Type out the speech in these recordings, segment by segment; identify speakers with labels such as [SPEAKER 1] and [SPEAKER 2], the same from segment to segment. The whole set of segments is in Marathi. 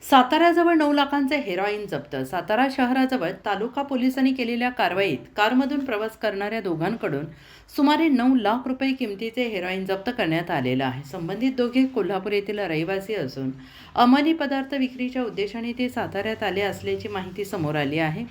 [SPEAKER 1] साताऱ्याजवळ 9 लाखांचे हेरॉईन जप्त. सातारा शहराजवळ तालुका पोलिसांनी केलेल्या कारवाईत कारमधून प्रवास करणाऱ्या दोघांकडून सुमारे 9 लाख रुपये किमतीचे हेरॉईन जप्त करण्यात आलेलं आहे. संबंधित दोघे कोल्हापूर येथील रहिवासी असून अंमली पदार्थ विक्रीच्या उद्देशाने ते साताऱ्यात आले असल्याची माहिती समोर आली आहे.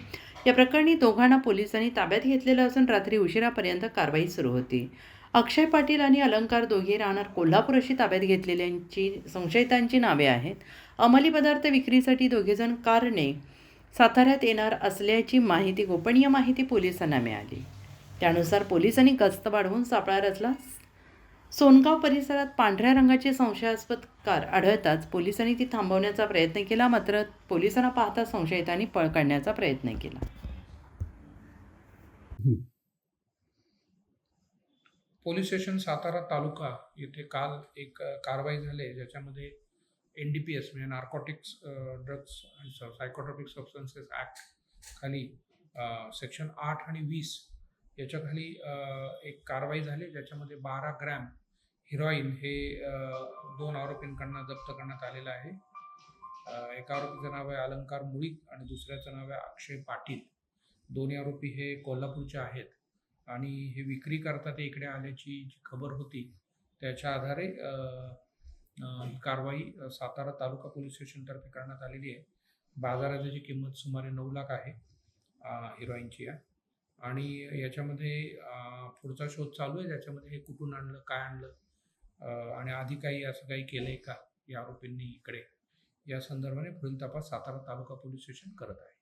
[SPEAKER 1] या प्रकरणी दोघांना पोलिसांनी ताब्यात घेतलेलं असून रात्री उशिरापर्यंत कारवाई सुरू होती. अक्षय पाटील आणि अलंकार दोघे राहणार कोल्हापूर अशी ताब्यात घेतलेल्यांची संशयितांची नावे आहेत. अंमली पदार्थ विक्रीसाठी दोघेजण कारने साताऱ्यात येणार असल्याची गोपनीय माहिती पोलिसांना मिळाली. त्यानुसार पोलिसांनी गस्त वाढवून सापळा रचला. सोनगाव परिसरात पांढऱ्या रंगाची संशयास्पद कार आढळताच पोलिसांनी ती थांबवण्याचा प्रयत्न केला, मात्र पोलिसांना पाहता संशयितांनी पळ काढण्याचा प्रयत्न केला.
[SPEAKER 2] पोलीस स्टेशन सातारा तालुका येथे काल एक कारवाई झाली ज्याच्यामध्ये NDPS म्हणजे narcotics drugs and psychotropic substances act खाली सेक्शन 8 आणि 20 याच्याखाली एक कारवाई झाली ज्याच्यामध्ये 12 ग्रॅम हिरोईन हे 2 आरोपींकडनं जप्त करण्यात आलेलं आहे. एका आरोपीचं नाव आहे अलंकार मुळीक आणि दुसऱ्याचं नाव आहे अक्षय पाटील. दोन्ही आरोपी हे कोल्हापूरचे आहेत आणि हे विक्री करता ते इकडे आल्याची जी खबर होती त्याच्या आधारे ही कारवाई सातारा तालुका पोलीस स्टेशनतर्फे करण्यात आलेली आहे. बाजारात त्याची किंमत सुमारे 9 लाख आहे हिरोईनची आहे. आणि याच्यामध्ये पुढचा शोध चालू आहे, ज्याच्यामध्ये हे कुठून आणलं, काय आणलं आणि आधी काही असं काही केलं आहे का या आरोपींनी इकडे, या संदर्भाने पुढील तपास सातारा तालुका पोलीस स्टेशन करत आहे.